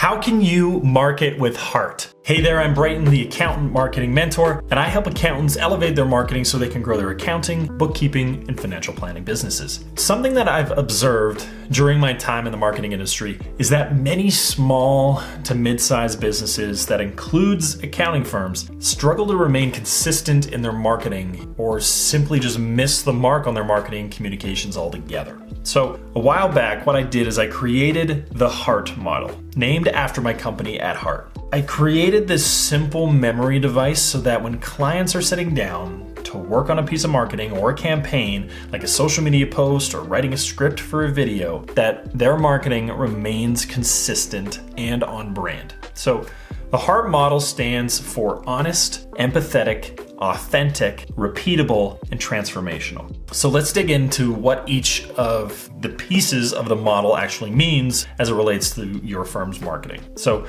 How can you market with heart? Hey there, I'm Brighton, the accountant marketing mentor, and I help accountants elevate their marketing so they can grow their accounting, bookkeeping, and financial planning businesses. Something that I've observed during my time in the marketing industry is that many small to mid-sized businesses, that includes accounting firms, struggle to remain consistent in their marketing or simply just miss the mark on their marketing communications altogether. So a while back, what I did is I created the heart model, named after my company atHeart. I created this simple memory device so that when clients are sitting down to work on a piece of marketing or a campaign, like a social media post or writing a script for a video, that their marketing remains consistent and on brand. So the heart model stands for honest, empathetic, authentic, repeatable, and transformational. So let's dig into what each of the pieces of the model actually means as it relates to your firm's marketing. So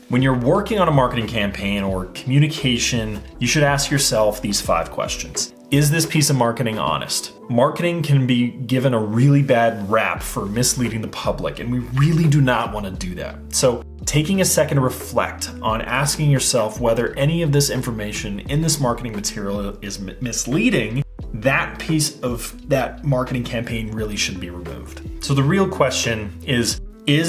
when you're working on a marketing campaign or communication, you should ask yourself these 5 questions. Is this piece of marketing honest? Marketing can be given a really bad rap for misleading the public, and we really do not want to do that. So taking a second to reflect on asking yourself whether any of this information in this marketing material is misleading, that piece of that marketing campaign really should be removed. So the real question is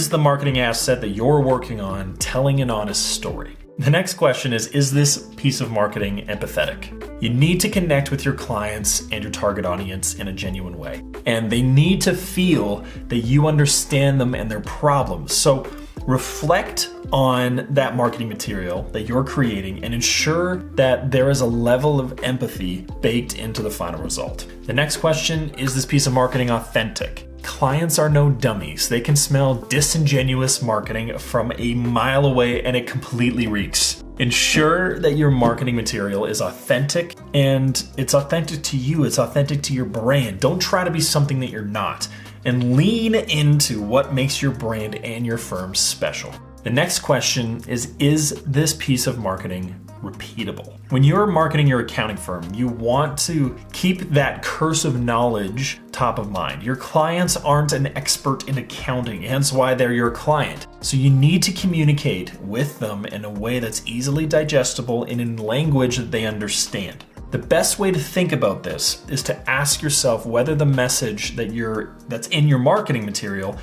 the marketing asset that you're working on telling an honest story? The next question is this piece of marketing empathetic? You need to connect with your clients and your target audience in a genuine way, and they need to feel that you understand them and their problems. So reflect on that marketing material that you're creating and ensure that there is a level of empathy baked into the final result. The next question is this piece of marketing authentic? Clients are no dummies. They can smell disingenuous marketing from a mile away, and it completely reeks. Ensure that your marketing material is authentic, and it's authentic to you. It's authentic to your brand. Don't try to be something that you're not, and lean into what makes your brand and your firm special. The next question is this piece of marketing repeatable? When you're marketing your accounting firm, you want to keep that curse of knowledge top of mind. Your clients aren't an expert in accounting, hence why they're your client. So you need to communicate with them in a way that's easily digestible and in language that they understand. The best way to think about this is to ask yourself whether the message that's in your marketing material,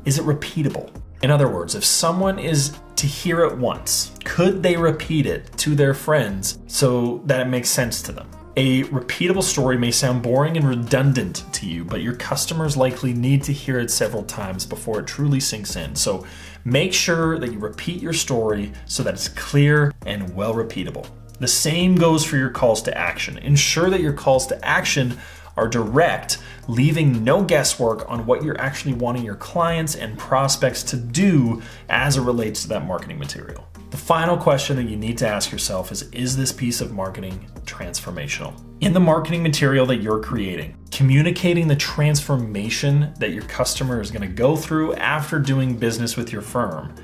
is it repeatable? In other words, if someone is to hear it once, could they repeat it to their friends so that it makes sense to them? A repeatable story may sound boring and redundant to you, but your customers likely need to hear it several times before it truly sinks in. So make sure that you repeat your story so that it's clear and well repeatable. The same goes for your calls to action. Ensure that your calls to action are direct, leaving no guesswork on what you're actually wanting your clients and prospects to do as it relates to that marketing material. The final question that you need to ask yourself is this piece of marketing transformational? In the marketing material that you're creating, communicating the transformation that your customer is going to go through after doing business with your firm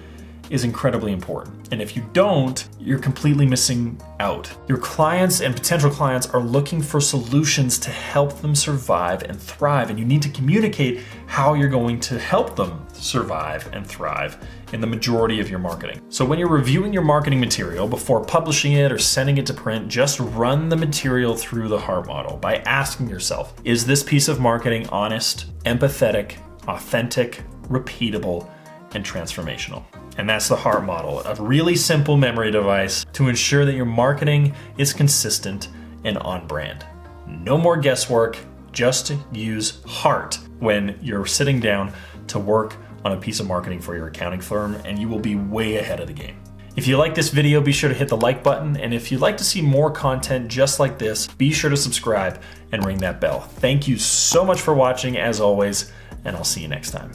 is incredibly important. And if you don't, you're completely missing out. Your clients and potential clients are looking for solutions to help them survive and thrive, and you need to communicate how you're going to help them survive and thrive in the majority of your marketing. So when you're reviewing your marketing material before publishing it or sending it to print, just run the material through the heart model by asking yourself, is this piece of marketing honest, empathetic, authentic, repeatable, and transformational? And that's the heart model, a really simple memory device to ensure that your marketing is consistent and on brand. No more guesswork, just use heart when you're sitting down to work on a piece of marketing for your accounting firm, and you will be way ahead of the game. If you like this video, be sure to hit the like button, and if you'd like to see more content just like this, be sure to subscribe and ring that bell. Thank you so much for watching, as always, and I'll see you next time.